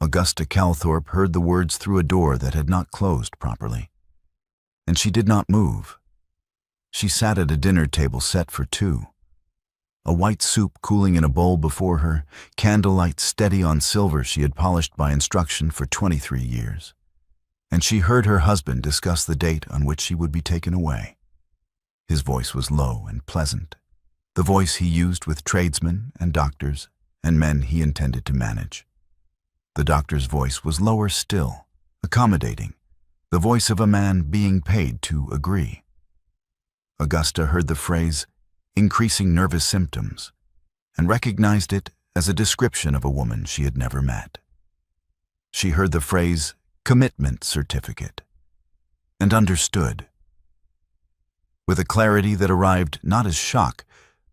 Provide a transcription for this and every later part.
Augusta Calthorpe heard the words through a door that had not closed properly. And she did not move. She sat at a dinner table set for two. A white soup cooling in a bowl before her, candlelight steady on silver she had polished by instruction for 23 years. And she heard her husband discuss the date on which she would be taken away. His voice was low and pleasant, the voice he used with tradesmen and doctors and men he intended to manage. The doctor's voice was lower still, accommodating, the voice of a man being paid to agree. Augusta heard the phrase, increasing nervous symptoms, and recognized it as a description of a woman she had never met. She heard the phrase, commitment certificate, and understood. With a clarity that arrived not as shock,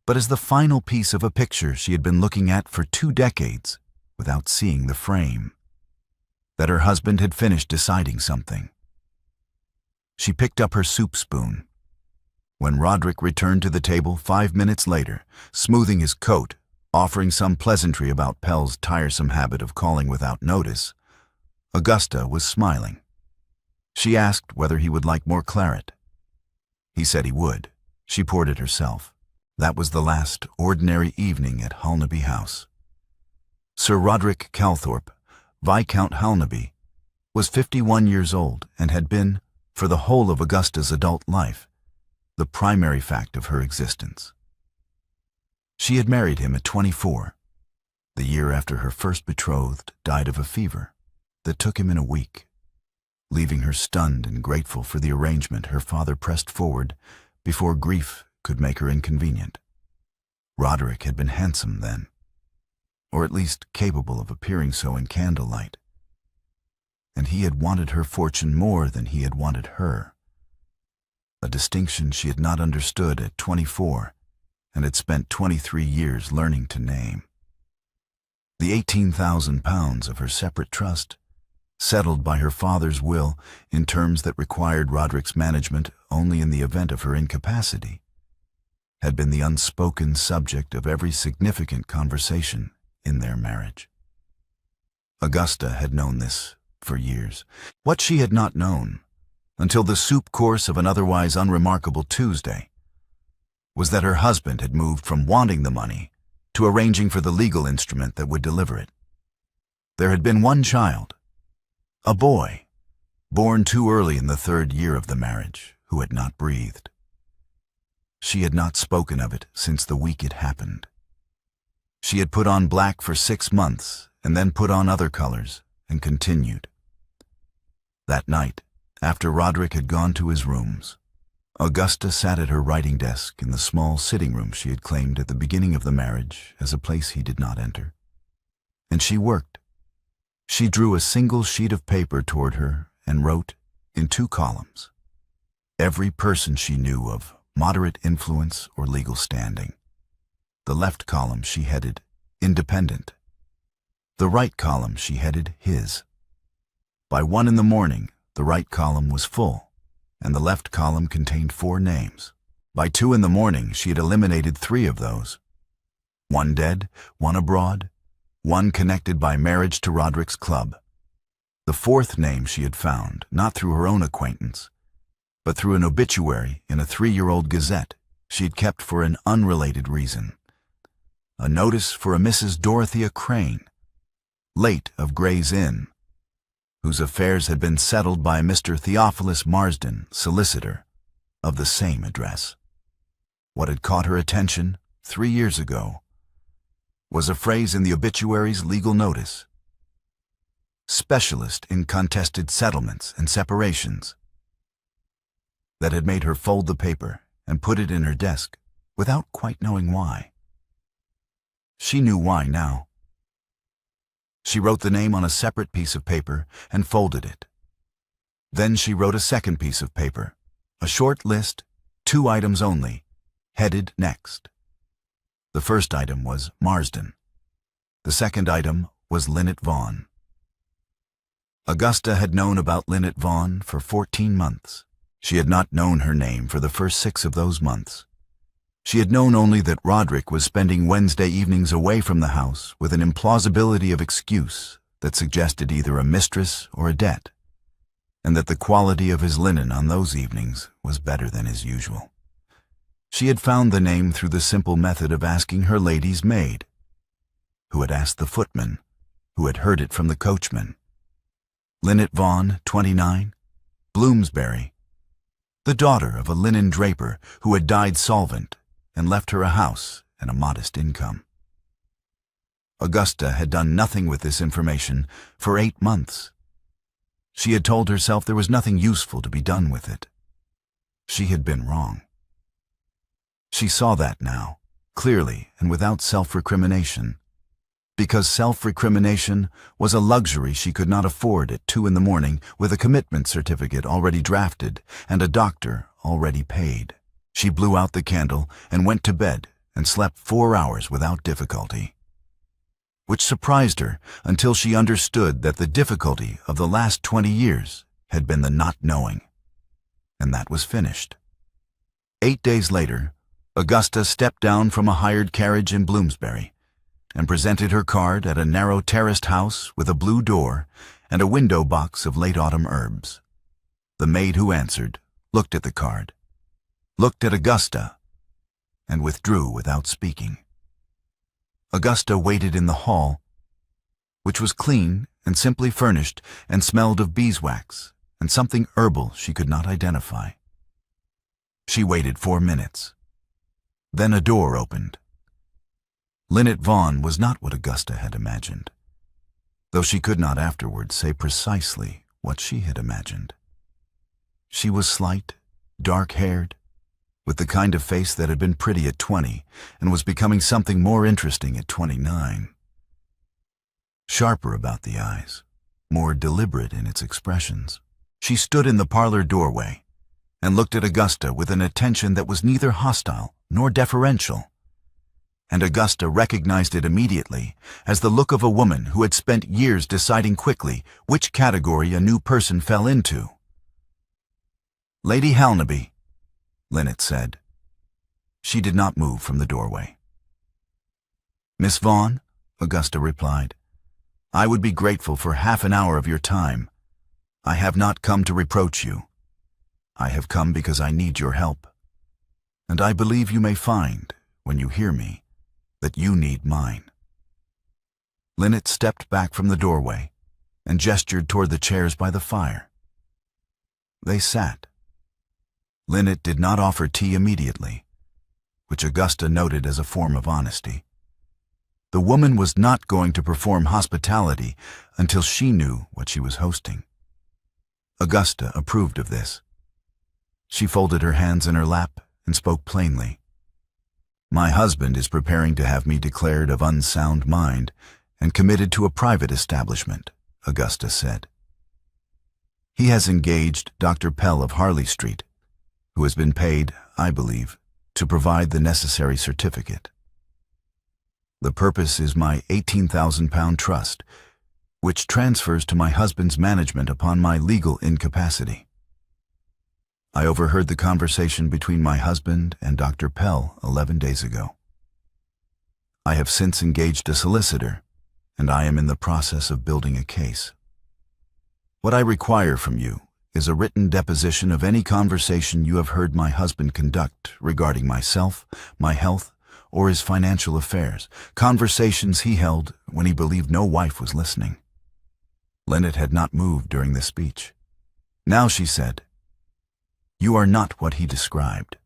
but as the final piece of a picture she had been looking at for 2 decades without seeing the frame, that her husband had finished deciding something. She picked up her soup spoon. When Roderick returned to the table 5 minutes later, smoothing his coat, offering some pleasantry about Pell's tiresome habit of calling without notice, Augusta was smiling. She asked whether he would like more claret. He said he would. She poured it herself. That was the last ordinary evening at Halnaby House. Sir Roderick Calthorpe, Viscount Halnaby, was 51 years old and had been, for the whole of Augusta's adult life, the primary fact of her existence. She had married him at 24, the year after her first betrothed died of a fever that took him in a week. Leaving her stunned and grateful for the arrangement her father pressed forward before grief could make her inconvenient. Roderick had been handsome then, or at least capable of appearing so in candlelight, and he had wanted her fortune more than he had wanted her, a distinction she had not understood at 24 and had spent 23 years learning to name. The £18,000 of her separate trust, settled by her father's will in terms that required Roderick's management only in the event of her incapacity, had been the unspoken subject of every significant conversation in their marriage. Augusta had known this for years. What she had not known, until the soup course of an otherwise unremarkable Tuesday, was that her husband had moved from wanting the money to arranging for the legal instrument that would deliver it. There had been one child, a boy, born too early in the 3rd year of the marriage, who had not breathed. She had not spoken of it since the week it happened. She had put on black for 6 months and then put on other colors and continued. That night, after Roderick had gone to his rooms, Augusta sat at her writing desk in the small sitting room she had claimed at the beginning of the marriage as a place he did not enter. And she worked. She drew a single sheet of paper toward her and wrote, in 2 columns, every person she knew of moderate influence or legal standing. The left column she headed independent. The right column she headed his. By 1 in the morning, the right column was full, and the left column contained 4 names. By 2 in the morning, she had eliminated 3 of those. 1 dead, 1 abroad, 1 connected by marriage to Roderick's club. The 4th name she had found, not through her own acquaintance, but through an obituary in a 3-year-old gazette she had kept for an unrelated reason. A notice for a Mrs. Dorothea Crane, late of Gray's Inn, whose affairs had been settled by Mr. Theophilus Marsden, solicitor, of the same address. What had caught her attention 3 years ago was a phrase in the obituary's legal notice: specialist in contested settlements and separations, that had made her fold the paper and put it in her desk without quite knowing why. She knew why now. She wrote the name on a separate piece of paper and folded it. Then she wrote a second piece of paper, a short list, 2 items only, headed next. The first item was Marsden. The second item was Linnet Vaughn. Augusta had known about Linnet Vaughn for 14 months. She had not known her name for the first 6 of those months. She had known only that Roderick was spending Wednesday evenings away from the house with an implausibility of excuse that suggested either a mistress or a debt, and that the quality of his linen on those evenings was better than his usual. She had found the name through the simple method of asking her lady's maid, who had asked the footman, who had heard it from the coachman. Linnet Vaughn, 29, Bloomsbury, the daughter of a linen draper who had died solvent and left her a house and a modest income. Augusta had done nothing with this information for 8 months. She had told herself there was nothing useful to be done with it. She had been wrong. She saw that now, clearly and without self-recrimination, because self-recrimination was a luxury she could not afford at 2 in the morning with a commitment certificate already drafted and a doctor already paid. She blew out the candle and went to bed and slept 4 hours without difficulty, which surprised her until she understood that the difficulty of the last 20 years had been the not knowing, and that was finished. 8 days later, Augusta stepped down from a hired carriage in Bloomsbury and presented her card at a narrow terraced house with a blue door and a window box of late autumn herbs. The maid who answered looked at the card, looked at Augusta, and withdrew without speaking. Augusta waited in the hall, which was clean and simply furnished and smelled of beeswax and something herbal she could not identify. She waited 4 minutes. Then a door opened. Linnet Vaughn was not what Augusta had imagined, though she could not afterwards say precisely what she had imagined. She was slight, dark-haired, with the kind of face that had been pretty at 20 and was becoming something more interesting at 29. Sharper about the eyes, more deliberate in its expressions. She stood in the parlor doorway and looked at Augusta with an attention that was neither hostile nor deferential, and Augusta recognized it immediately as the look of a woman who had spent years deciding quickly which category a new person fell into. "Lady Halnaby," Linnet said. She did not move from the doorway. "Miss Vaughn," Augusta replied, "I would be grateful for half an hour of your time. I have not come to reproach you. I have come because I need your help. And I believe you may find, when you hear me, that you need mine." Linnet stepped back from the doorway and gestured toward the chairs by the fire. They sat. Linnet did not offer tea immediately, which Augusta noted as a form of honesty. The woman was not going to perform hospitality until she knew what she was hosting. Augusta approved of this. She folded her hands in her lap and spoke plainly. "My husband is preparing to have me declared of unsound mind and committed to a private establishment," Augusta said. "He has engaged Dr. Pell of Harley Street, who has been paid, I believe, to provide the necessary certificate. The purpose is my £18,000 trust, which transfers to my husband's management upon my legal incapacity. I overheard the conversation between my husband and Dr. Pell 11 days ago. I have since engaged a solicitor, and I am in the process of building a case. What I require from you is a written deposition of any conversation you have heard my husband conduct regarding myself, my health, or his financial affairs, conversations he held when he believed no wife was listening." Linnet had not moved during this speech. Now she said, "You are not what he described."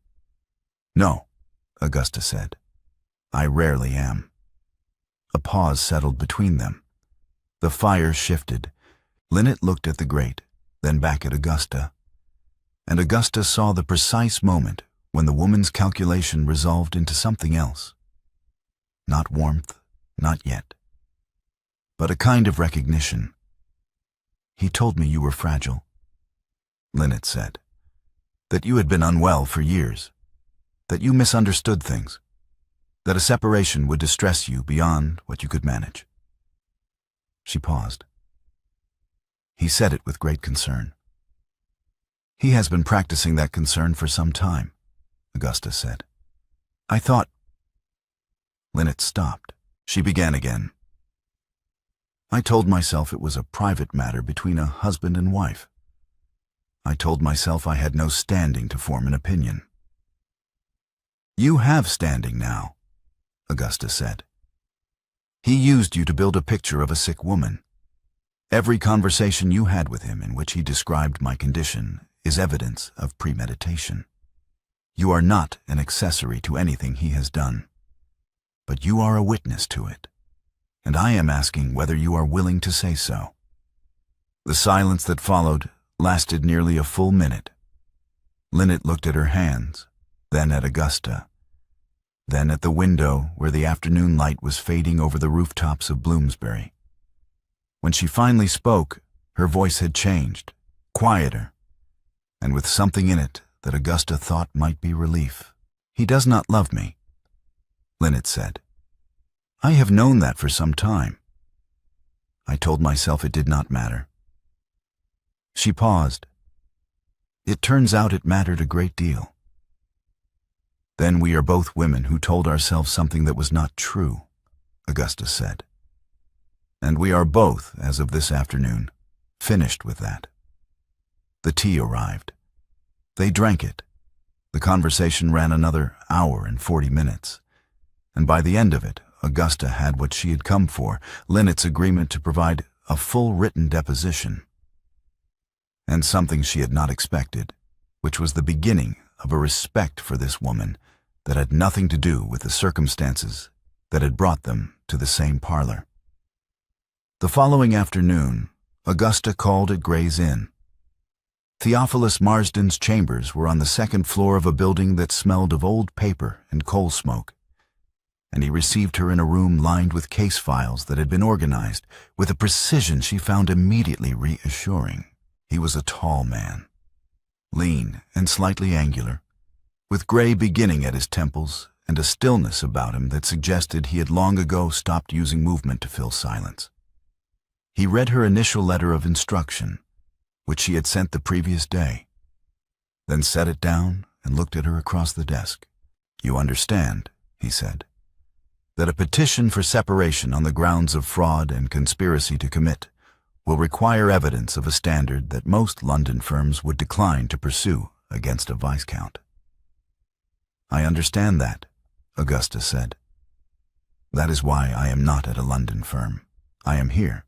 "No," Augusta said. "I rarely am." A pause settled between them. The fire shifted. Linnet looked at the grate, then back at Augusta, and Augusta saw the precise moment when the woman's calculation resolved into something else. Not warmth, not yet, but a kind of recognition. "He told me you were fragile," Linnet said, "that you had been unwell for years, that you misunderstood things, that a separation would distress you beyond what you could manage." She paused. "He said it with great concern." "He has been practicing that concern for some time," Augusta said. "I thought—" Linnet stopped. She began again. I told myself it was a private matter between a husband and wife. I told myself I had no standing to form an opinion. You have standing now, Augusta said. He used you to build a picture of a sick woman. Every conversation you had with him in which he described my condition is evidence of premeditation. You are not an accessory to anything he has done, but you are a witness to it, and I am asking whether you are willing to say so. The silence that followed lasted nearly a full minute. Linnet looked at her hands, then at Augusta, then at the window where the afternoon light was fading over the rooftops of Bloomsbury. When she finally spoke, her voice had changed, quieter, and with something in it that Augusta thought might be relief. He does not love me, Linnet said. I have known that for some time. I told myself it did not matter. She paused. It turns out it mattered a great deal. Then we are both women who told ourselves something that was not true, Augusta said. And we are both, as of this afternoon, finished with that. The tea arrived. They drank it. The conversation ran another hour and 40 minutes, and by the end of it, Augusta had what she had come for, Linnet's agreement to provide a full written deposition. And something she had not expected, which was the beginning of a respect for this woman that had nothing to do with the circumstances that had brought them to the same parlor. The following afternoon, Augusta called at Gray's Inn. Theophilus Marsden's chambers were on the second floor of a building that smelled of old paper and coal smoke, and he received her in a room lined with case files that had been organized with a precision she found immediately reassuring. He was a tall man, lean and slightly angular, with gray beginning at his temples and a stillness about him that suggested he had long ago stopped using movement to fill silence. He read her initial letter of instruction, which she had sent the previous day, then set it down and looked at her across the desk. You understand, he said, that a petition for separation on the grounds of fraud and conspiracy to commit will require evidence of a standard that most London firms would decline to pursue against a Viscount. I understand that, Augusta said. That is why I am not at a London firm. I am here.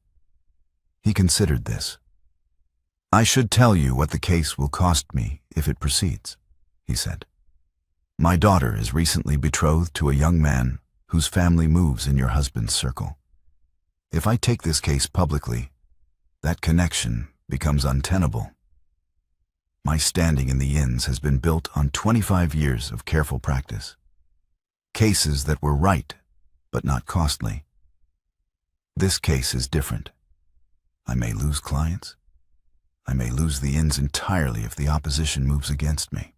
He considered this. I should tell you what the case will cost me if it proceeds, he said. My daughter is recently betrothed to a young man whose family moves in your husband's circle. If I take this case publicly, that connection becomes untenable. My standing in the inns has been built on 25 years of careful practice. Cases that were right, but not costly. This case is different. I may lose clients. I may lose the inns entirely if the opposition moves against me.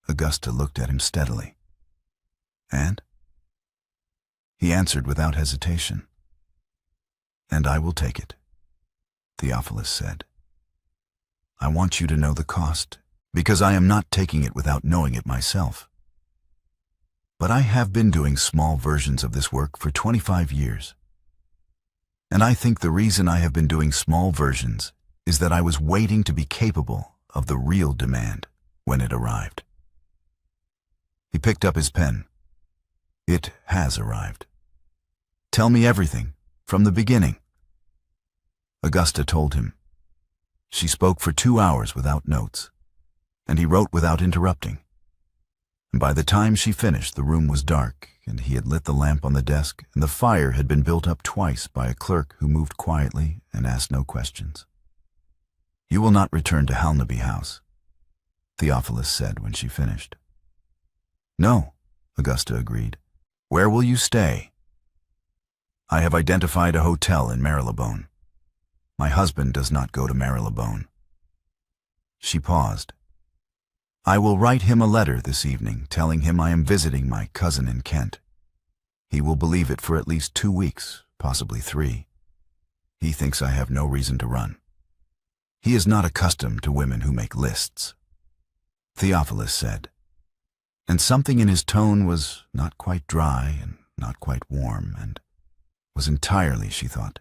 Augusta looked at him steadily. And? He answered without hesitation. And I will take it, Theophilus said. I want you to know the cost, because I am not taking it without knowing it myself. But I have been doing small versions of this work for 25 years. And I think the reason I have been doing small versions is that I was waiting to be capable of the real demand when it arrived. He picked up his pen. It has arrived. Tell me everything, from the beginning. Augusta told him. She spoke for 2 hours without notes, and he wrote without interrupting. And by the time she finished, the room was dark, and he had lit the lamp on the desk, and the fire had been built up twice by a clerk who moved quietly and asked no questions. You will not return to Halnaby House, Theophilus said when she finished. No, Augusta agreed. Where will you stay? I have identified a hotel in Marylebone. My husband does not go to Marylebone. She paused. I will write him a letter this evening telling him I am visiting my cousin in Kent. He will believe it for at least 2 weeks, possibly 3. He thinks I have no reason to run. He is not accustomed to women who make lists, Theophilus said, and something in his tone was not quite dry and not quite warm, and was entirely, she thought,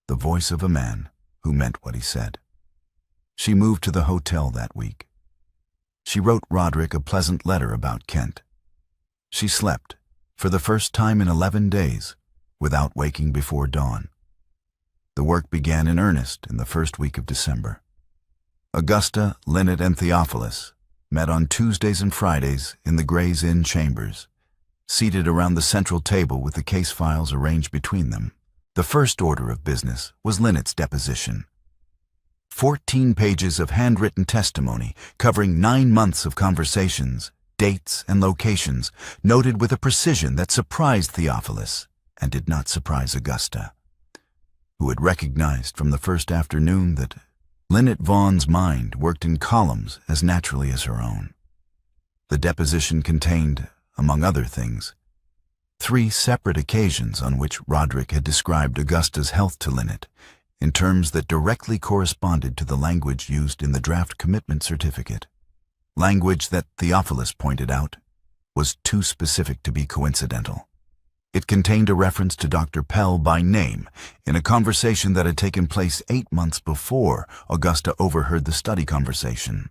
the voice of a man who meant what he said. She moved to the hotel that week. She wrote Roderick a pleasant letter about Kent. She slept, for the first time in 11 days, without waking before dawn. The work began in earnest in the first week of December. Augusta, Linnet, and Theophilus met on Tuesdays and Fridays in the Gray's Inn chambers, seated around the central table with the case files arranged between them. The first order of business was Linnet's deposition. 14 pages of handwritten testimony covering 9 months of conversations, dates, and locations, noted with a precision that surprised Theophilus and did not surprise Augusta, who had recognized from the first afternoon that Linnet Vaughn's mind worked in columns as naturally as her own. The deposition contained, among other things, 3 separate occasions on which Roderick had described Augusta's health to Linnet in terms that directly corresponded to the language used in the draft commitment certificate, language that, Theophilus pointed out, was too specific to be coincidental. It contained a reference to Dr. Pell by name in a conversation that had taken place 8 months before Augusta overheard the study conversation,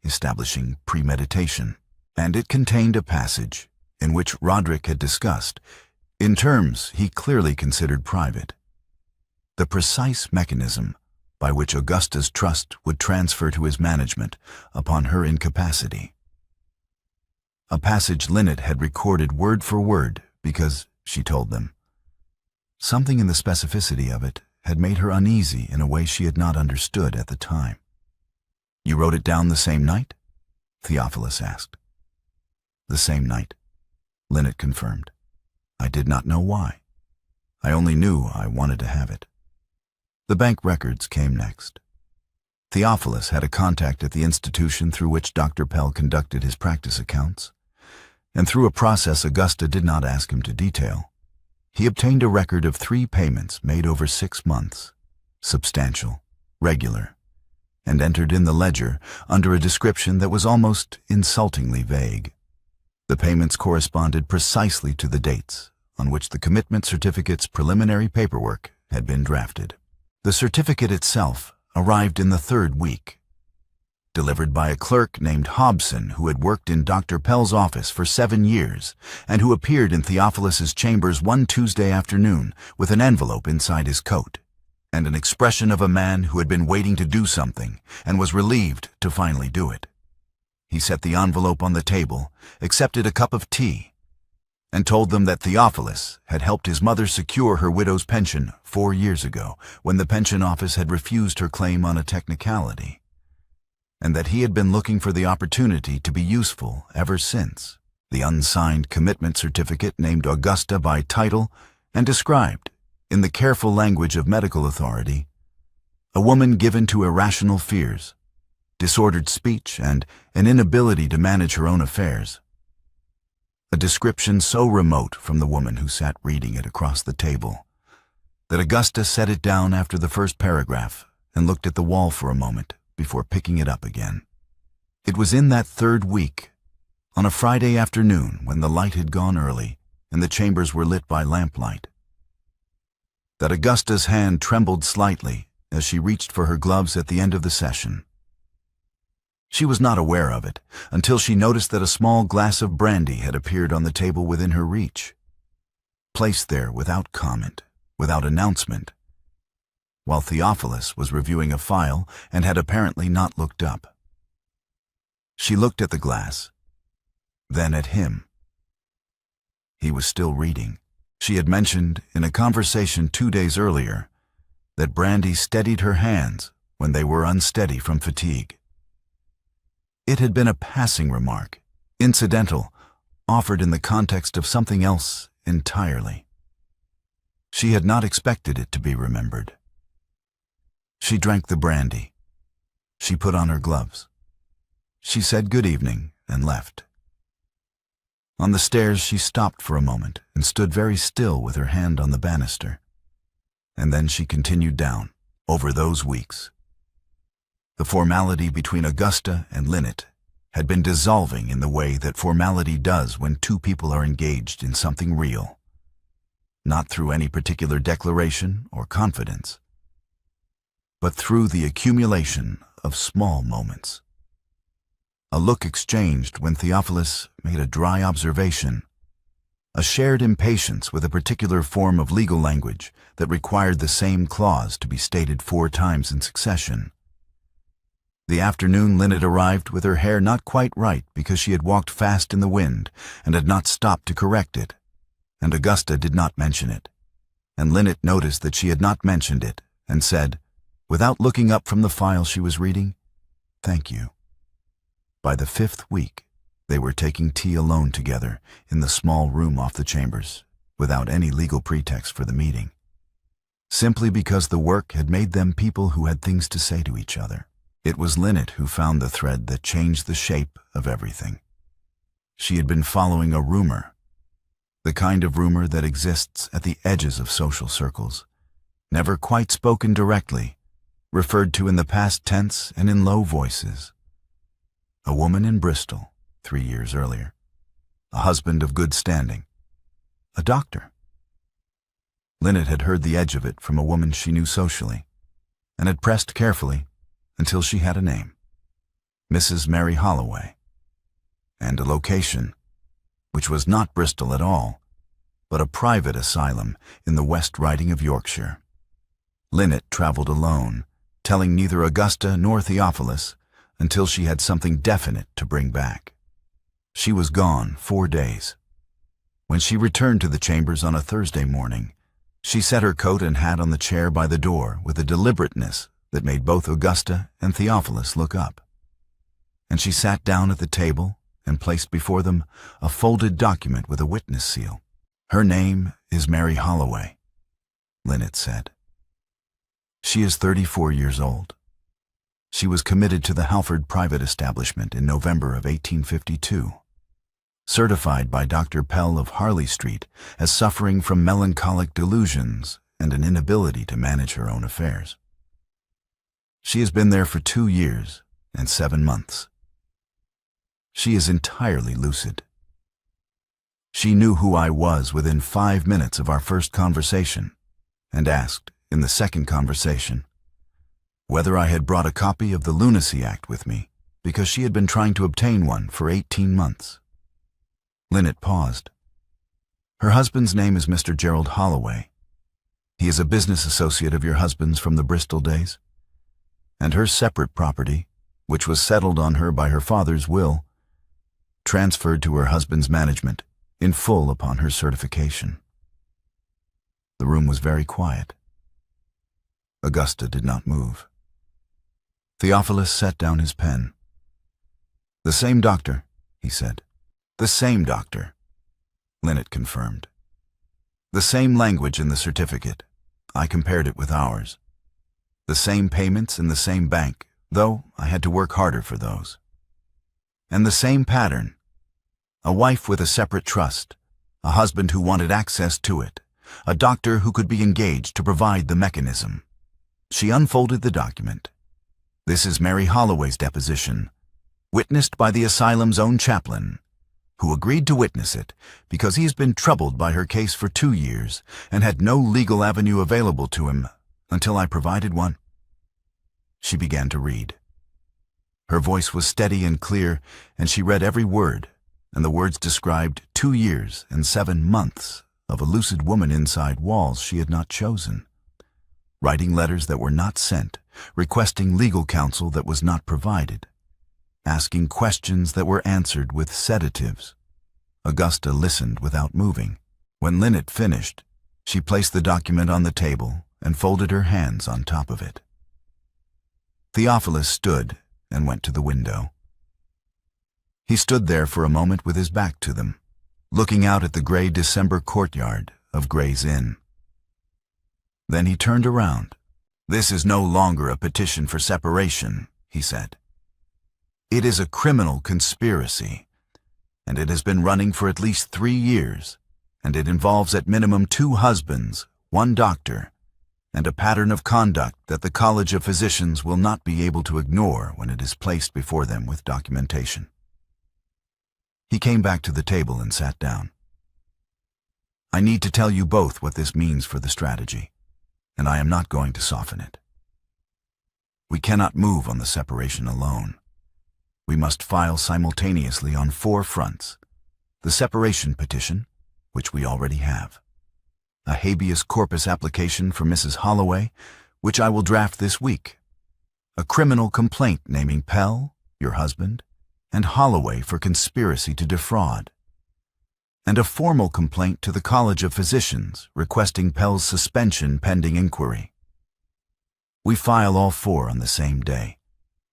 establishing premeditation. And it contained a passage in which Roderick had discussed, in terms he clearly considered private, the precise mechanism by which Augusta's trust would transfer to his management upon her incapacity. A passage Linnet had recorded word for word because, she told them, something in the specificity of it had made her uneasy in a way she had not understood at the time. "You wrote it down the same night?" Theophilus asked. "The same night," Linnet confirmed. "I did not know why. I only knew I wanted to have it." The bank records came next. Theophilus had a contact at the institution through which Dr. Pell conducted his practice accounts, and through a process Augusta did not ask him to detail, he obtained a record of 3 payments made over 6 months, substantial, regular, and entered in the ledger under a description that was almost insultingly vague. The payments corresponded precisely to the dates on which the commitment certificate's preliminary paperwork had been drafted. The certificate itself arrived in the 3rd week, delivered by a clerk named Hobson who had worked in Dr. Pell's office for 7 years and who appeared in Theophilus's chambers one Tuesday afternoon with an envelope inside his coat and an expression of a man who had been waiting to do something and was relieved to finally do it. He set the envelope on the table, accepted a cup of tea, and told them that Theophilus had helped his mother secure her widow's pension 4 years ago when the pension office had refused her claim on a technicality, and that he had been looking for the opportunity to be useful ever since. The unsigned commitment certificate named Augusta by title and described, in the careful language of medical authority, a woman given to irrational fears, disordered speech, and an inability to manage her own affairs. A description so remote from the woman who sat reading it across the table that Augusta set it down after the first paragraph and looked at the wall for a moment before picking it up again. It was in that 3rd week, on a Friday afternoon when the light had gone early and the chambers were lit by lamplight, that Augusta's hand trembled slightly as she reached for her gloves at the end of the session. She was not aware of it until she noticed that a small glass of brandy had appeared on the table within her reach, placed there without comment, without announcement, while Theophilus was reviewing a file and had apparently not looked up. She looked at the glass, then at him. He was still reading. She had mentioned in a conversation 2 days earlier that brandy steadied her hands when they were unsteady from fatigue. It had been a passing remark, incidental, offered in the context of something else entirely. She had not expected it to be remembered. She drank the brandy. She put on her gloves. She said good evening and left. On the stairs she stopped for a moment and stood very still with her hand on the banister. And then she continued down, over those weeks. The formality between Augusta and Linnet had been dissolving in the way that formality does when 2 people are engaged in something real. not through any particular declaration or confidence, but through the accumulation of small moments. A look exchanged when Theophilus made a dry observation, a shared impatience with a particular form of legal language that required the same clause to be stated 4 times in succession. The afternoon Linnet arrived with her hair not quite right because she had walked fast in the wind and had not stopped to correct it, and Augusta did not mention it, and Linnet noticed that she had not mentioned it and said, without looking up from the file she was reading, "Thank you." By the 5th week, they were taking tea alone together in the small room off the chambers, without any legal pretext for the meeting, simply because the work had made them people who had things to say to each other. It was Linnet who found the thread that changed the shape of everything. She had been following a rumor, the kind of rumor that exists at the edges of social circles, never quite spoken directly, referred to in the past tense and in low voices. A woman in Bristol, 3 years earlier. A husband of good standing. A doctor. Linnet had heard the edge of it from a woman she knew socially, and had pressed carefully until she had a name. Mrs. Mary Holloway. And a location, which was not Bristol at all, but a private asylum in the West Riding of Yorkshire. Linnet traveled alone, telling neither Augusta nor Theophilus until she had something definite to bring back. She was gone 4 days. When she returned to the chambers on a Thursday morning, she set her coat and hat on the chair by the door with a deliberateness that made both Augusta and Theophilus look up. And she sat down at the table and placed before them a folded document with a witness seal. "Her name is Mary Holloway," Linnet said. "She is 34 years old. She was committed to the Halford private establishment in November of 1852, certified by Dr. Pell of Harley Street as suffering from melancholic delusions and an inability to manage her own affairs. She has been there for 2 years and 7 months. She is entirely lucid. She knew who I was within 5 minutes of our first conversation, and asked, in the second conversation, whether I had brought a copy of the Lunacy Act with me, because she had been trying to obtain one for 18 months. Linnet paused. "Her husband's name is Mr. Gerald Holloway. He is a business associate of your husband's from the Bristol days. And her separate property, which was settled on her by her father's will, transferred to her husband's management, in full upon her certification." The room was very quiet. Augusta did not move. Theophilus set down his pen. "The same doctor," he said. "The same doctor," Linnet confirmed. "The same language in the certificate. I compared it with ours. The same payments in the same bank, though I had to work harder for those. And the same pattern. A wife with a separate trust, a husband who wanted access to it, a doctor who could be engaged to provide the mechanism." She unfolded the document. "This is Mary Holloway's deposition, witnessed by the asylum's own chaplain, who agreed to witness it because he has been troubled by her case for 2 years and had no legal avenue available to him until I provided one." She began to read. Her voice was steady and clear, and she read every word, and the words described 2 years and 7 months of a lucid woman inside walls she had not chosen, writing letters that were not sent, requesting legal counsel that was not provided, asking questions that were answered with sedatives. Augusta listened without moving. When Linnet finished, she placed the document on the table and folded her hands on top of it. Theophilus stood and went to the window. He stood there for a moment with his back to them, looking out at the gray December courtyard of Gray's Inn. Then he turned around. "This is no longer a petition for separation," he said. "It is a criminal conspiracy, and it has been running for at least 3 years, and it involves at minimum 2 husbands, 1 doctor, and a pattern of conduct that the College of Physicians will not be able to ignore when it is placed before them with documentation." He came back to the table and sat down. I need to tell you both what this means for the strategy, and I am not going to soften it. We cannot move on the separation alone. We must file simultaneously on 4 fronts: the separation petition, which we already have; a habeas corpus application for Mrs. Holloway, which I will draft this week; a criminal complaint naming Pell, your husband, and Holloway for conspiracy to defraud; and a formal complaint to the College of Physicians requesting Pell's suspension pending inquiry. We file all 4 on the same day,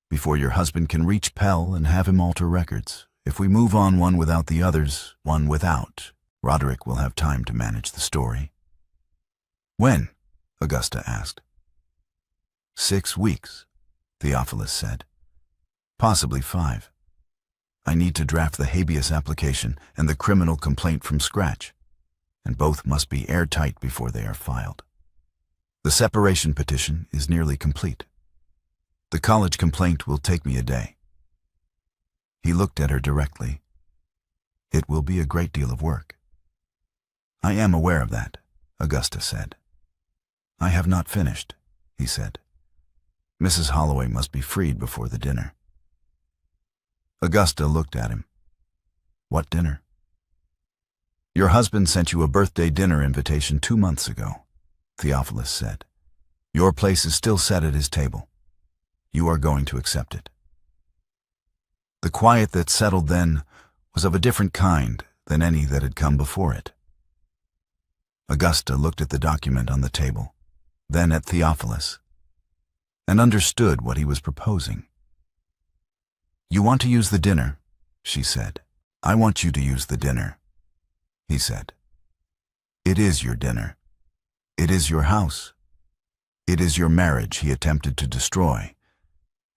before your husband can reach Pell and have him alter records. If we move on one without the others, one without, Roderick will have time to manage the story. When? Augusta asked. 6 weeks, Theophilus said. Possibly 5. I need to draft the habeas application and the criminal complaint from scratch, and both must be airtight before they are filed. The separation petition is nearly complete. The college complaint will take me a day. He looked at her directly. It will be a great deal of work. I am aware of that, Augusta said. I have not finished, he said. Mrs. Holloway must be freed before the dinner. Augusta looked at him. What dinner? Your husband sent you a birthday dinner invitation 2 months ago, Theophilus said. Your place is still set at his table. You are going to accept it. The quiet that settled then was of a different kind than any that had come before it. Augusta looked at the document on the table, then at Theophilus, and understood what he was proposing. You want to use the dinner, she said. I want you to use the dinner, he said. It is your dinner. It is your house. It is your marriage he attempted to destroy,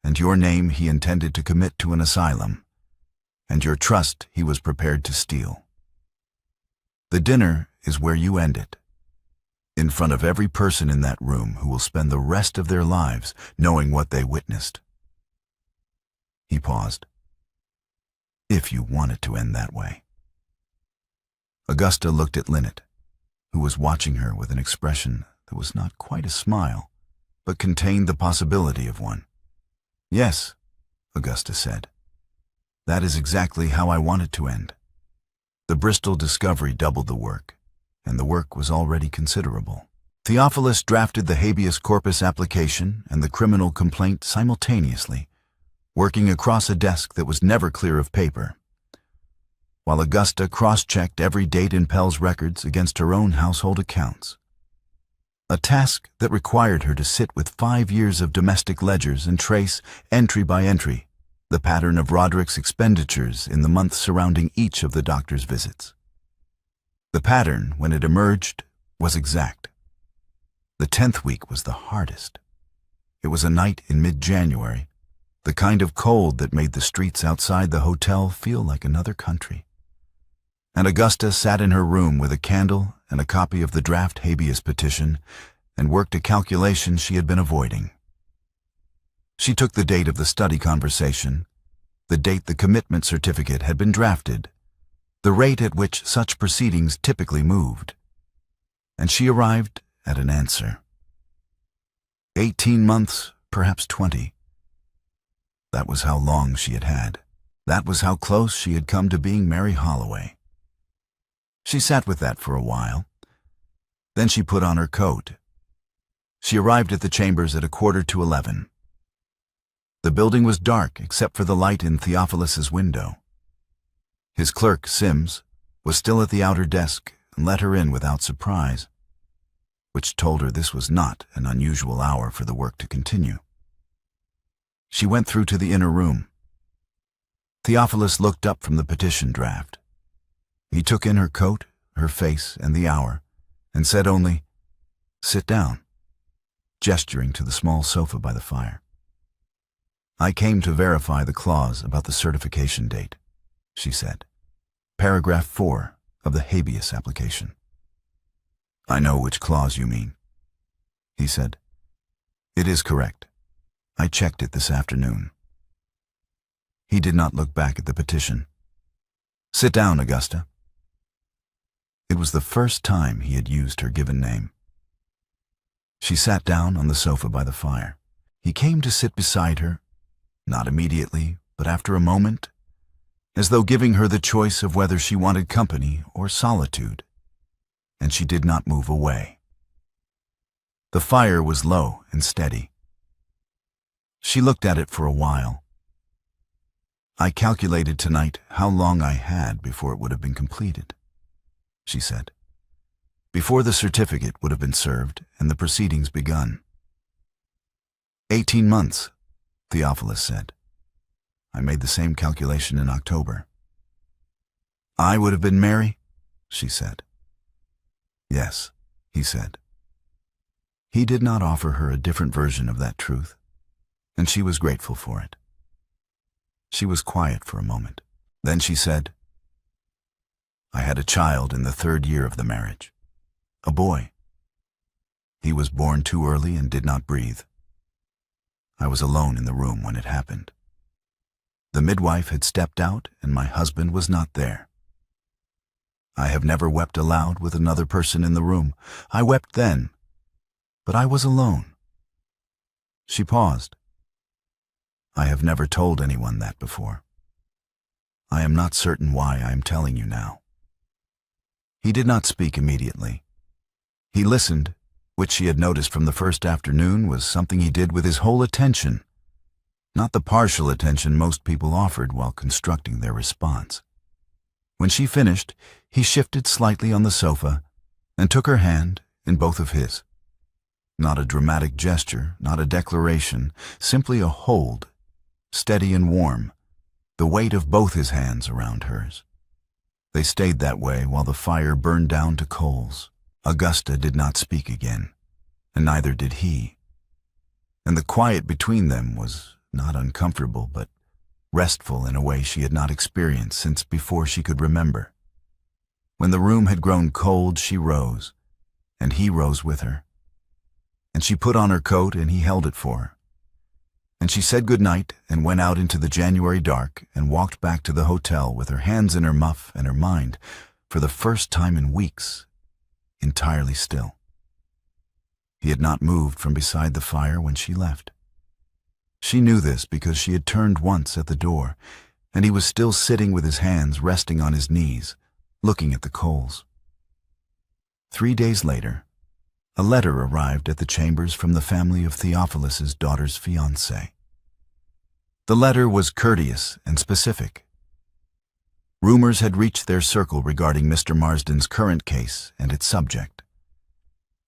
and your name he intended to commit to an asylum, and your trust he was prepared to steal. The dinner is where you end it, in front of every person in that room who will spend the rest of their lives knowing what they witnessed. He paused. If you want it to end that way. Augusta looked at Linnet, who was watching her with an expression that was not quite a smile, but contained the possibility of one. Yes, Augusta said. That is exactly how I want it to end. The Bristol Discovery doubled the work, and the work was already considerable. Theophilus drafted the habeas corpus application and the criminal complaint simultaneously, working across a desk that was never clear of paper, while Augusta cross-checked every date in Pell's records against her own household accounts. A task that required her to sit with 5 years of domestic ledgers and trace, entry by entry, the pattern of Roderick's expenditures in the months surrounding each of the doctor's visits. The pattern, when it emerged, was exact. The 10th week was the hardest. It was a night in mid-January, the kind of cold that made the streets outside the hotel feel like another country. And Augusta sat in her room with a candle and a copy of the draft habeas petition and worked a calculation she had been avoiding. She took the date of the study conversation, the date the commitment certificate had been drafted, the rate at which such proceedings typically moved, and she arrived at an answer. 18 months, perhaps 20. That was how long she had had. That was how close she had come to being Mary Holloway. She sat with that for a while. Then she put on her coat. She arrived at the chambers at 11:15. The building was dark except for the light in Theophilus's window. His clerk, Sims, was still at the outer desk and let her in without surprise, which told her this was not an unusual hour for the work to continue. She went through to the inner room. Theophilus looked up from the petition draft. He took in her coat, her face, and the hour, and said only, "Sit down," gesturing to the small sofa by the fire. "I came to verify the clause about the certification date," she said. "Paragraph 4 of the habeas application." "I know which clause you mean," he said. "It is correct. I checked it this afternoon." He did not look back at the petition. "Sit down, Augusta." It was the first time he had used her given name. She sat down on the sofa by the fire. He came to sit beside her, not immediately, but after a moment, as though giving her the choice of whether she wanted company or solitude, and she did not move away. The fire was low and steady. She looked at it for a while. "I calculated tonight how long I had before it would have been completed," she said, "before the certificate would have been served and the proceedings begun." 18 months, Theophilus said. I made the same calculation in October. "I would have been Mary?" she said. "Yes," he said. He did not offer her a different version of that truth, and she was grateful for it. She was quiet for a moment. Then she said, "I had a child in the 3rd year of the marriage, a boy. He was born too early and did not breathe. I was alone in the room when it happened. The midwife had stepped out and my husband was not there. I have never wept aloud with another person in the room. I wept then, but I was alone." She paused. "I have never told anyone that before. I am not certain why I am telling you now." He did not speak immediately. He listened, which she had noticed from the first afternoon was something he did with his whole attention, not the partial attention most people offered while constructing their response. When she finished, he shifted slightly on the sofa and took her hand in both of his. Not a dramatic gesture, not a declaration, simply a hold, steady and warm, the weight of both his hands around hers. They stayed that way while the fire burned down to coals. Augusta did not speak again, and neither did he. And the quiet between them was not uncomfortable, but restful in a way she had not experienced since before she could remember. When the room had grown cold, she rose, and he rose with her. And she put on her coat and he held it for her. And she said good night and went out into the January dark and walked back to the hotel with her hands in her muff and her mind, for the first time in weeks, entirely still. He had not moved from beside the fire when she left. She knew this because she had turned once at the door, and he was still sitting with his hands resting on his knees, looking at the coals. 3 days later, a letter arrived at the chambers from the family of Theophilus's daughter's fiancé. The letter was courteous and specific. Rumors had reached their circle regarding Mr. Marsden's current case and its subject,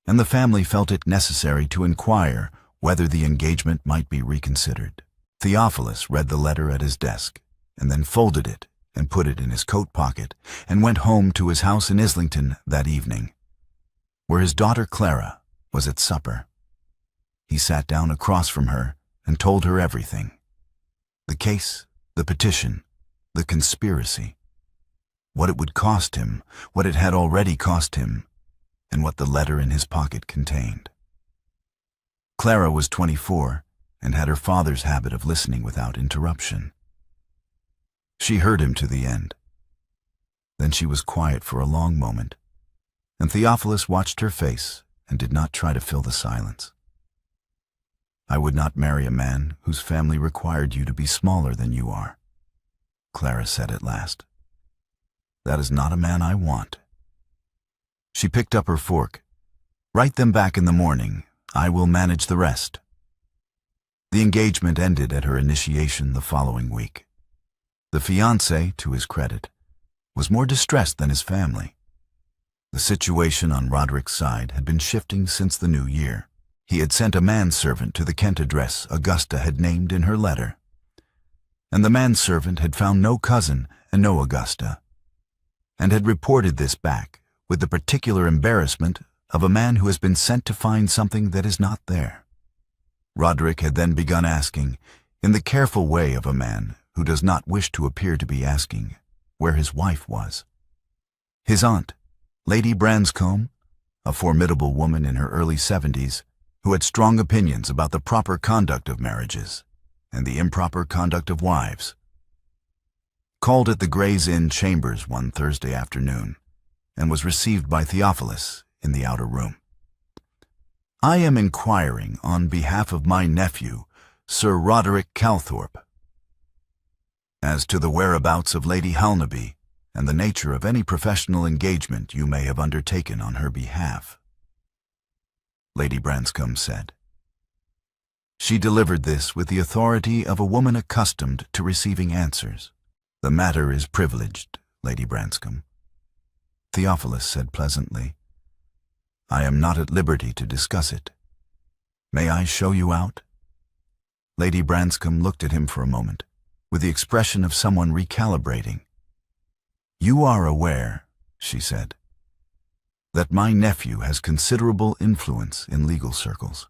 and the family felt it necessary to inquire whether the engagement might be reconsidered. Theophilus read the letter at his desk, and then folded it and put it in his coat pocket, and went home to his house in Islington that evening, where his daughter Clara was at supper. He sat down across from her and told her everything. The case, the petition, the conspiracy, what it would cost him, what it had already cost him, and what the letter in his pocket contained. Clara was 24 and had her father's habit of listening without interruption. She heard him to the end. Then she was quiet for a long moment, and Theophilus watched her face and did not try to fill the silence. "I would not marry a man whose family required you to be smaller than you are," Clara said at last. "That is not a man I want." She picked up her fork. "Write them back in the morning. I will manage the rest." The engagement ended at her initiation the following week. The fiancé, to his credit, was more distressed than his family. The situation on Roderick's side had been shifting since the new year. He had sent a manservant to the Kent address Augusta had named in her letter, and the manservant had found no cousin and no Augusta, and had reported this back with the particular embarrassment of a man who has been sent to find something that is not there. Roderick had then begun asking, in the careful way of a man who does not wish to appear to be asking, where his wife was. His aunt, Lady Branscombe, a formidable woman in her early 70s, who had strong opinions about the proper conduct of marriages and the improper conduct of wives, called at the Gray's Inn Chambers one Thursday afternoon and was received by Theophilus in the outer room. "I am inquiring on behalf of my nephew, Sir Roderick Calthorpe, as to the whereabouts of Lady Halnaby and the nature of any professional engagement you may have undertaken on her behalf," Lady Branscombe said. She delivered this with the authority of a woman accustomed to receiving answers. "The matter is privileged, Lady Branscombe," Theophilus said pleasantly. "I am not at liberty to discuss it. May I show you out?" Lady Branscombe looked at him for a moment, with the expression of someone recalibrating. "You are aware," she said, "that my nephew has considerable influence in legal circles."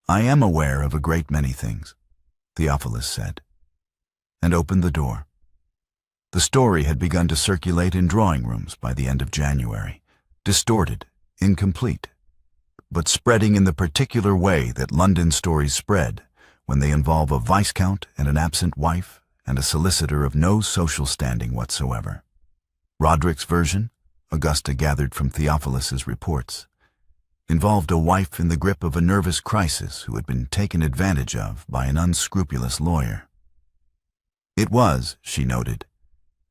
"I am aware of a great many things," Theophilus said, and opened the door. The story had begun to circulate in drawing rooms by the end of January, distorted, incomplete, but spreading in the particular way that London stories spread when they involve a viscount and an absent wife and a solicitor of no social standing whatsoever. Roderick's version, Augusta gathered from Theophilus's reports, involved a wife in the grip of a nervous crisis who had been taken advantage of by an unscrupulous lawyer. It was, she noted,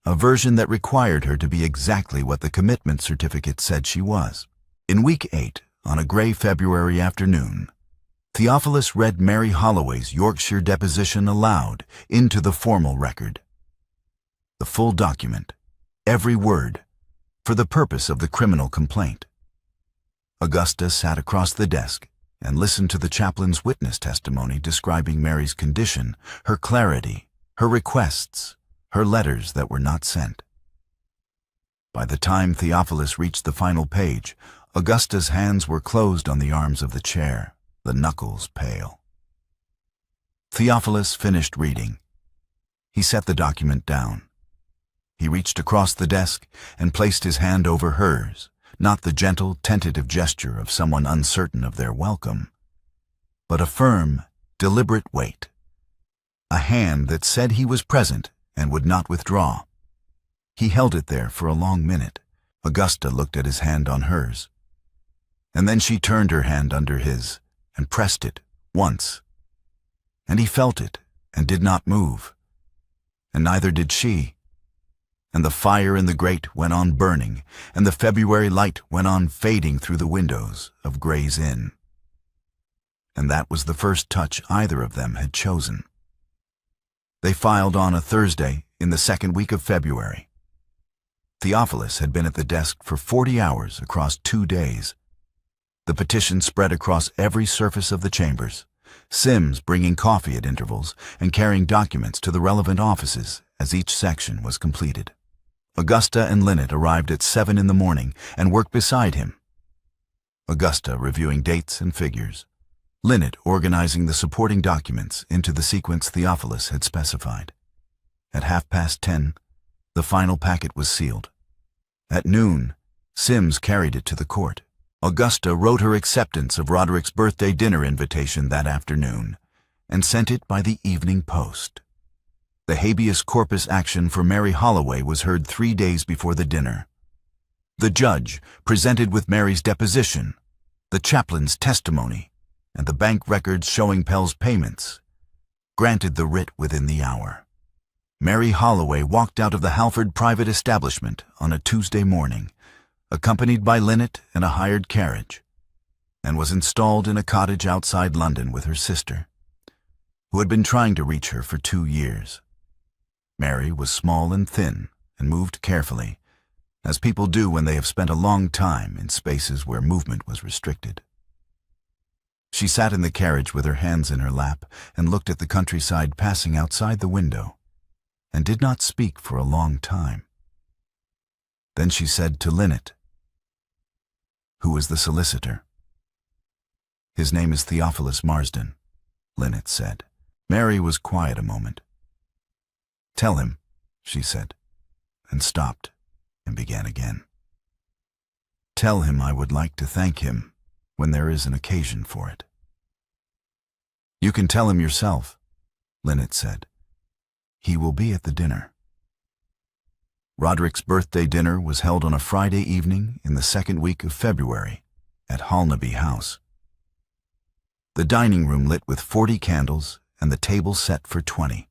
a version that required her to be exactly what the commitment certificate said she was. In week 8, on a gray February afternoon, Theophilus read Mary Holloway's Yorkshire deposition aloud into the formal record. The full document, every word, for the purpose of the criminal complaint. Augusta sat across the desk and listened to the chaplain's witness testimony describing Mary's condition, her clarity, her requests, her letters that were not sent. By the time Theophilus reached the final page, Augusta's hands were closed on the arms of the chair, the knuckles pale. Theophilus finished reading. He set the document down. He reached across the desk and placed his hand over hers, not the gentle, tentative gesture of someone uncertain of their welcome, but a firm, deliberate weight. A hand that said he was present and would not withdraw. He held it there for a long minute. Augusta looked at his hand on hers. And then she turned her hand under his and pressed it once. And he felt it and did not move. And neither did she. And the fire in the grate went on burning, and the February light went on fading through the windows of Gray's Inn. And that was the first touch either of them had chosen. They filed on a Thursday in the second week of February. Theophilus had been at the desk for 40 hours across 2 days. The petition spread across every surface of the chambers, Sims bringing coffee at intervals and carrying documents to the relevant offices as each section was completed. Augusta and Linnet arrived at 7 in the morning and worked beside him. Augusta reviewing dates and figures, Linnet organizing the supporting documents into the sequence Theophilus had specified. At 10:30, the final packet was sealed. At noon, Sims carried it to the court. Augusta wrote her acceptance of Roderick's birthday dinner invitation that afternoon and sent it by the evening post. The habeas corpus action for Mary Holloway was heard 3 days before the dinner. The judge, presented with Mary's deposition, the chaplain's testimony, and the bank records showing Pell's payments, granted the writ within the hour. Mary Holloway walked out of the Halford private establishment on a Tuesday morning, accompanied by Linnet in a hired carriage, and was installed in a cottage outside London with her sister, who had been trying to reach her for 2 years. Mary was small and thin and moved carefully, as people do when they have spent a long time in spaces where movement was restricted. She sat in the carriage with her hands in her lap and looked at the countryside passing outside the window, and did not speak for a long time. Then she said to Linnet, "Who is the solicitor?" "His name is Theophilus Marsden," Linnet said. Mary was quiet a moment. "Tell him," she said, and stopped and began again. "Tell him I would like to thank him when there is an occasion for it." "You can tell him yourself," Linnet said. "He will be at the dinner." Roderick's birthday dinner was held on a Friday evening in the second week of February at Halnaby House. The dining room lit with 40 candles and the table set for 20.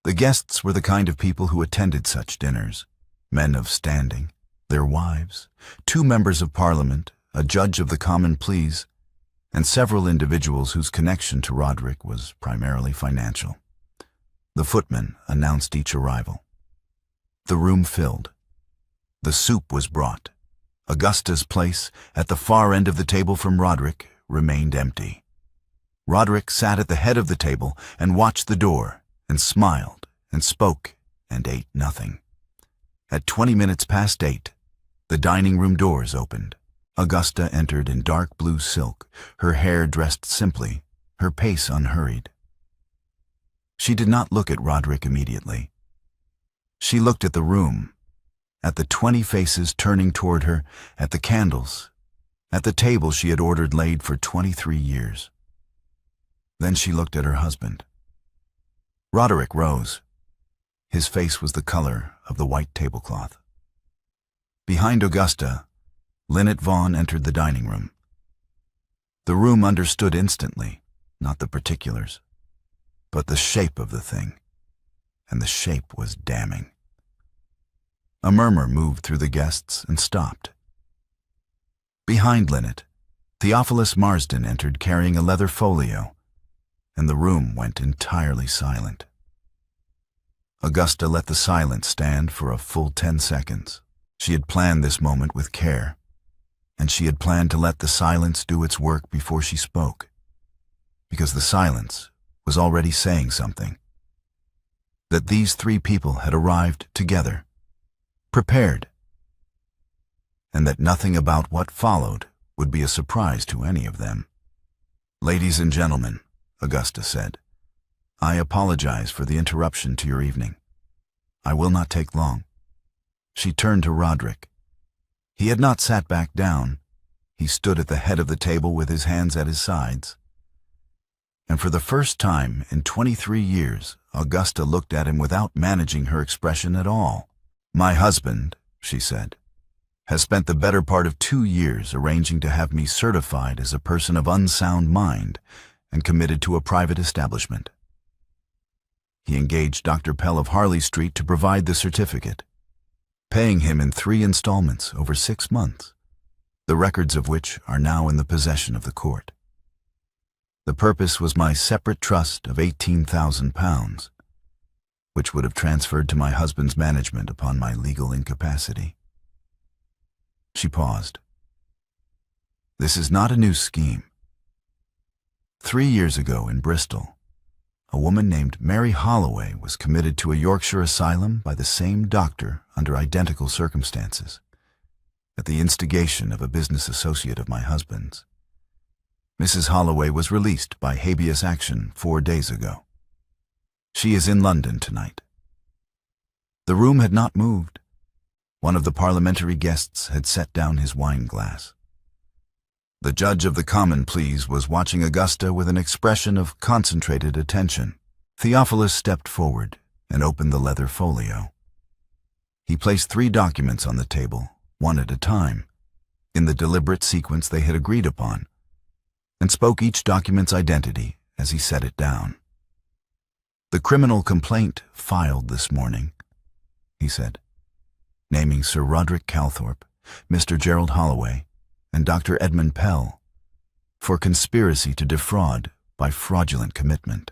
The guests were the kind of people who attended such dinners, men of standing, their wives, 2 members of Parliament, a judge of the Common Pleas, and several individuals whose connection to Roderick was primarily financial. The footman announced each arrival. The room filled. The soup was brought. Augusta's place, at the far end of the table from Roderick, remained empty. Roderick sat at the head of the table and watched the door, and smiled, and spoke, and ate nothing. At 20 minutes past 8, the dining room doors opened. Augusta entered in dark blue silk, her hair dressed simply, her pace unhurried. She did not look at Roderick immediately. She looked at the room, at the 20 faces turning toward her, at the candles, at the table she had ordered laid for 23 years. Then she looked at her husband. Roderick rose. His face was the color of the white tablecloth. Behind Augusta, Linnet Vaughn entered the dining room. The room understood instantly, not the particulars, but the shape of the thing, and the shape was damning. A murmur moved through the guests and stopped. Behind Linnet, Theophilus Marsden entered carrying a leather folio, and the room went entirely silent. Augusta let the silence stand for a full 10 seconds. She had planned this moment with care, and she had planned to let the silence do its work before she spoke, because the silence was already saying something. That these 3 people had arrived together, prepared, and that nothing about what followed would be a surprise to any of them. "Ladies and gentlemen," Augusta said, "I apologize for the interruption to your evening. I will not take long." She turned to Roderick. He had not sat back down. He stood at the head of the table with his hands at his sides. And for the first time in 23 years, Augusta looked at him without managing her expression at all. "My husband," she said, "has spent the better part of 2 years arranging to have me certified as a person of unsound mind and committed to a private establishment. He engaged Dr. Pell of Harley Street to provide the certificate, paying him in 3 installments over 6 months, the records of which are now in the possession of the court. The purpose was my separate trust of £18,000, which would have transferred to my husband's management upon my legal incapacity." She paused. "This is not a new scheme. 3 years ago in Bristol, a woman named Mary Holloway was committed to a Yorkshire asylum by the same doctor under identical circumstances, at the instigation of a business associate of my husband's. Mrs. Holloway was released by habeas action 4 days ago. She is in London tonight." The room had not moved. One of the parliamentary guests had set down his wine glass. The judge of the Common Pleas was watching Augusta with an expression of concentrated attention. Theophilus stepped forward and opened the leather folio. He placed 3 documents on the table, one at a time, in the deliberate sequence they had agreed upon, and spoke each document's identity as he set it down. "The criminal complaint filed this morning," he said, naming Sir Roderick Calthorpe, Mr. Gerald Holloway, and Dr. Edmund Pell, for conspiracy to defraud by fraudulent commitment.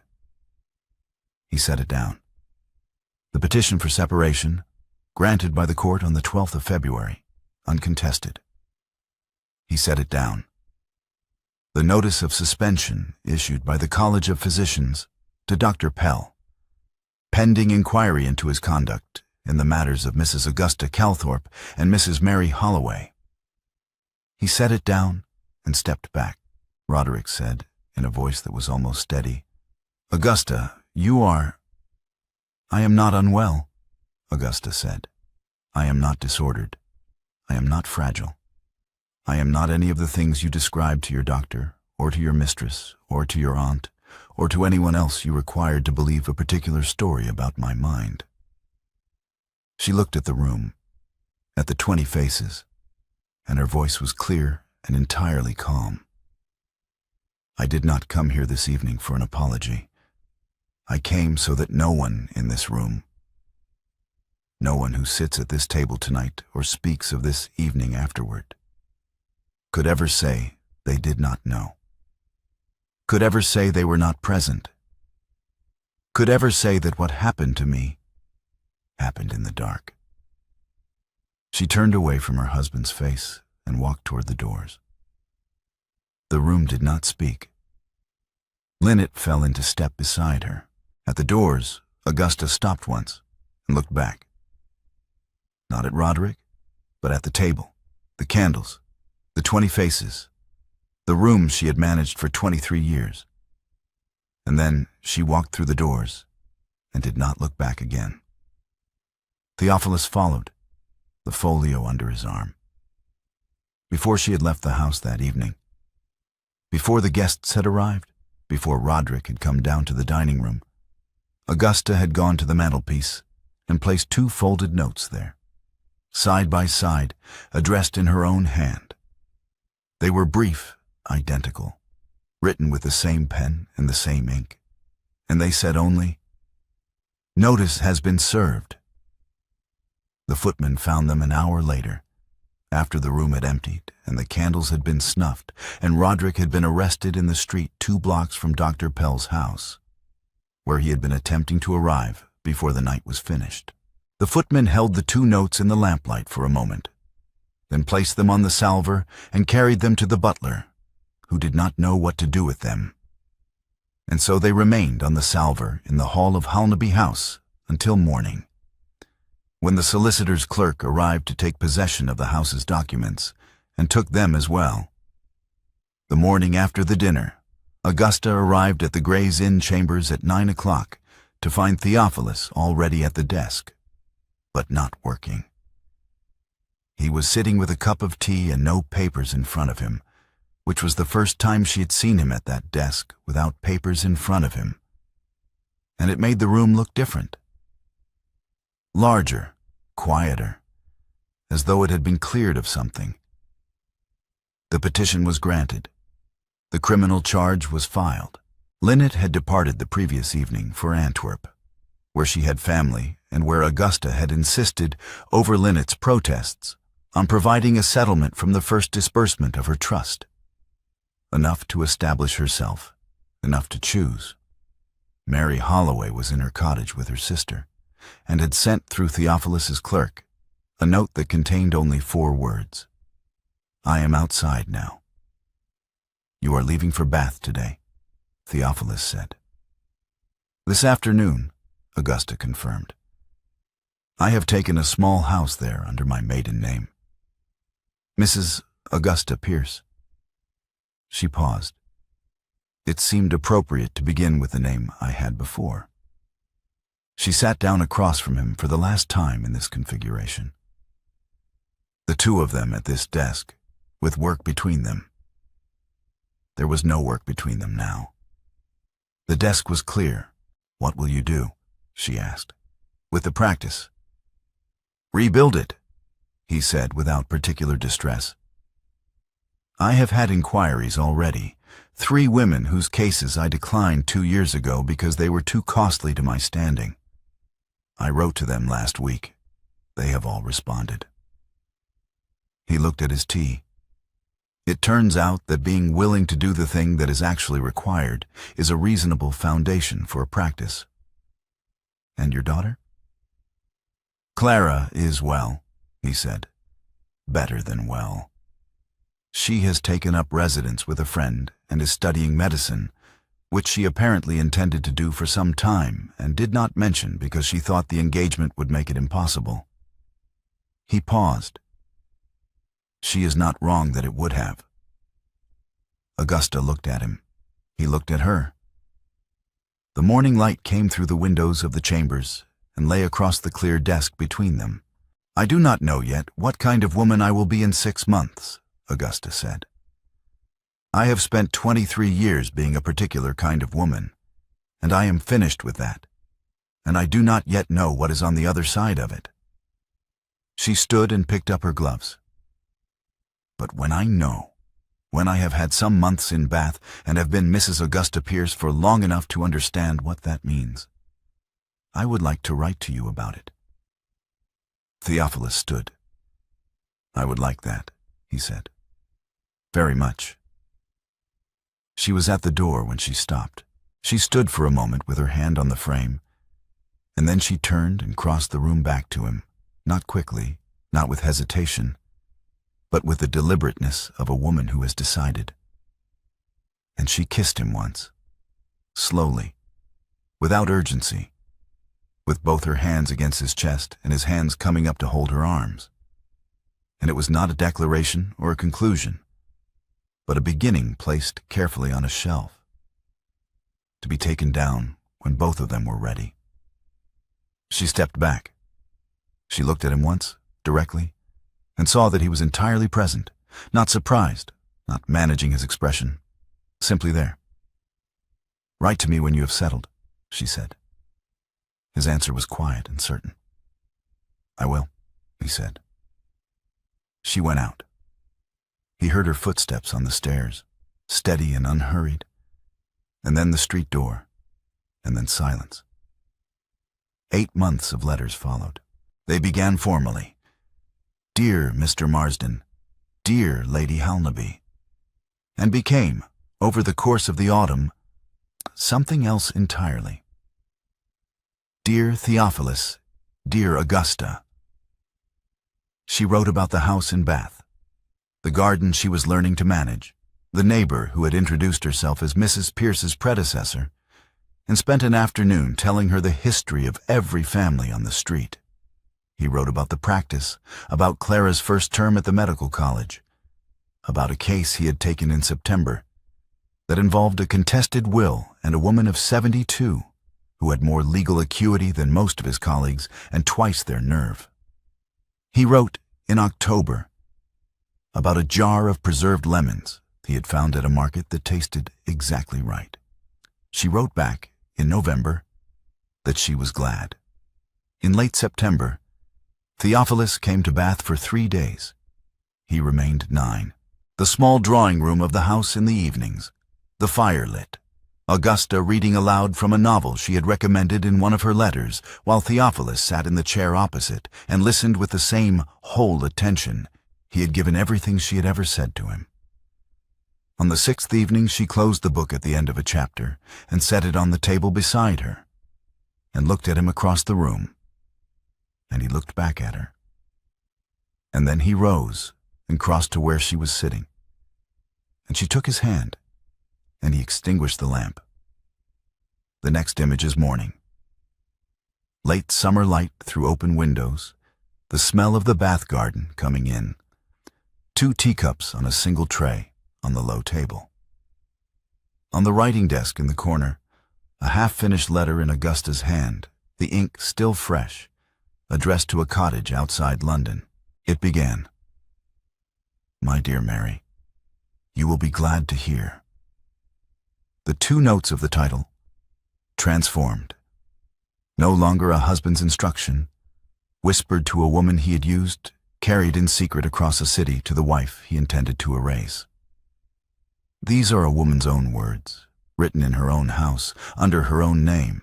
He set it down. "The petition for separation, granted by the court on the 12th of February, uncontested." He set it down. "The notice of suspension issued by the College of Physicians to Dr. Pell, pending inquiry into his conduct in the matters of Mrs. Augusta Calthorpe and Mrs. Mary Holloway." He set it down and stepped back. Roderick said, in a voice that was almost steady, "Augusta, you are—" "I am not unwell," Augusta said. "I am not disordered. I am not fragile. I am not any of the things you described to your doctor, or to your mistress, or to your aunt, or to anyone else you required to believe a particular story about my mind. She looked at the room, at the 20 faces, and her voice was clear and entirely calm. I did not come here this evening for an apology. I came so that no one in this room, no one who sits at this table tonight or speaks of this evening afterward, could ever say they did not know, could ever say they were not present, could ever say that what happened to me happened in the dark. She turned away from her husband's face and walked toward the doors. The room did not speak. Linnet fell into step beside her. At the doors, Augusta stopped once and looked back. Not at Roderick, but at the table, the candles, the 20 faces, the room she had managed for 23 years. And then she walked through the doors and did not look back again. Theophilus followed, the folio under his arm. Before she had left the house that evening, before the guests had arrived, before Roderick had come down to the dining room, Augusta had gone to the mantelpiece and placed 2 folded notes there, side by side, addressed in her own hand. They were brief, identical, written with the same pen and the same ink, and they said only, "Notice has been served." The footman found them an hour later, after the room had emptied and the candles had been snuffed, and Roderick had been arrested in the street 2 blocks from Dr. Pell's house, where he had been attempting to arrive before the night was finished. The footman held the 2 notes in the lamplight for a moment, then placed them on the salver and carried them to the butler, who did not know what to do with them. And so they remained on the salver in the hall of Halnaby House until morning, when the solicitor's clerk arrived to take possession of the house's documents, and took them as well. The morning after the dinner, Augusta arrived at the Gray's Inn chambers at 9 o'clock to find Theophilus already at the desk, but not working. He was sitting with a cup of tea and no papers in front of him, which was the first time she had seen him at that desk without papers in front of him. And it made the room look different. Larger, quieter, as though it had been cleared of something. The petition was granted. The criminal charge was filed. Linnet had departed the previous evening for Antwerp, where she had family and where Augusta had insisted, over Linnet's protests, on providing a settlement from the first disbursement of her trust. Enough to establish herself, enough to choose. Mary Holloway was in her cottage with her sister, and had sent through Theophilus's clerk a note that contained only 4 words. "I am outside now." "You are leaving for Bath today," Theophilus said. "This afternoon," Augusta confirmed. "I have taken a small house there under my maiden name. Mrs. Augusta Pierce." She paused. It seemed appropriate to begin with the name I had before. She sat down across from him for the last time in this configuration. The 2 of them at this desk, with work between them. There was no work between them now. The desk was clear. "What will you do?" she asked. "With the practice?" "Rebuild it," he said without particular distress. "I have had inquiries already. 3 women whose cases I declined 2 years ago because they were too costly to my standing. I wrote to them last week. They have all responded." He looked at his tea. "It turns out that being willing to do the thing that is actually required is a reasonable foundation for a practice." "And your daughter?" "Clara is well," he said. "Better than well. She has taken up residence with a friend and is studying medicine, which she apparently intended to do for some time and did not mention because she thought the engagement would make it impossible." He paused. "She is not wrong that it would have." Augusta looked at him. He looked at her. The morning light came through the windows of the chambers and lay across the clear desk between them. "I do not know yet what kind of woman I will be in 6 months, Augusta said. "I have spent 23 years being a particular kind of woman, and I am finished with that, and I do not yet know what is on the other side of it. She stood and picked up her gloves. "But when I have had some months in Bath and have been Mrs. Augusta Pierce for long enough to understand what that means, I would like to write to you about it." Theophilus stood. "I would like that," he said. "Very much." She was at the door when she stopped. She stood for a moment with her hand on the frame, and then she turned and crossed the room back to him, not quickly, not with hesitation, but with the deliberateness of a woman who has decided. And she kissed him once, slowly, without urgency, with both her hands against his chest and his hands coming up to hold her arms. And it was not a declaration or a conclusion, but a beginning placed carefully on a shelf, to be taken down when both of them were ready. She stepped back. She looked at him once, directly, and saw that he was entirely present, not surprised, not managing his expression, simply there. "Write to me when you have settled," she said. His answer was quiet and certain. "I will," he said. She went out. He heard her footsteps on the stairs, steady and unhurried, and then the street door, and then silence. 8 months of letters followed. They began formally. "Dear Mr. Marsden, dear Lady Halnaby," and became, over the course of the autumn, something else entirely. "Dear Theophilus, dear Augusta." She wrote about the house in Bath, the garden she was learning to manage, the neighbor who had introduced herself as Mrs. Pierce's predecessor, and spent an afternoon telling her the history of every family on the street. He wrote about the practice, about Clara's first term at the medical college, about a case he had taken in September that involved a contested will and a woman of 72 who had more legal acuity than most of his colleagues and twice their nerve. He wrote, in October, about a jar of preserved lemons he had found at a market that tasted exactly right. She wrote back, in November, that she was glad. In late September, Theophilus came to Bath for 3 days. He remained 9. The small drawing room of the house in the evenings, the fire lit, Augusta reading aloud from a novel she had recommended in one of her letters, while Theophilus sat in the chair opposite and listened with the same whole attention he had given everything she had ever said to him. On the 6th evening she closed the book at the end of a chapter and set it on the table beside her, and looked at him across the room, and he looked back at her. And then he rose and crossed to where she was sitting, and she took his hand, and he extinguished the lamp. The next image is morning. Late summer light through open windows, the smell of the Bath garden coming in, 2 teacups on a single tray on the low table. On the writing desk in the corner, a half-finished letter in Augusta's hand, the ink still fresh, addressed to a cottage outside London. It began, "My dear Mary, you will be glad to hear." The 2 notes of the title, transformed. No longer a husband's instruction, whispered to a woman he had used, carried in secret across a city to the wife he intended to erase. These are a woman's own words, written in her own house, under her own name,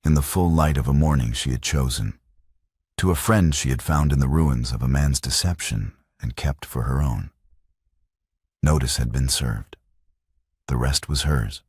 in the full light of a morning she had chosen, to a friend she had found in the ruins of a man's deception and kept for her own. Notice had been served. The rest was hers.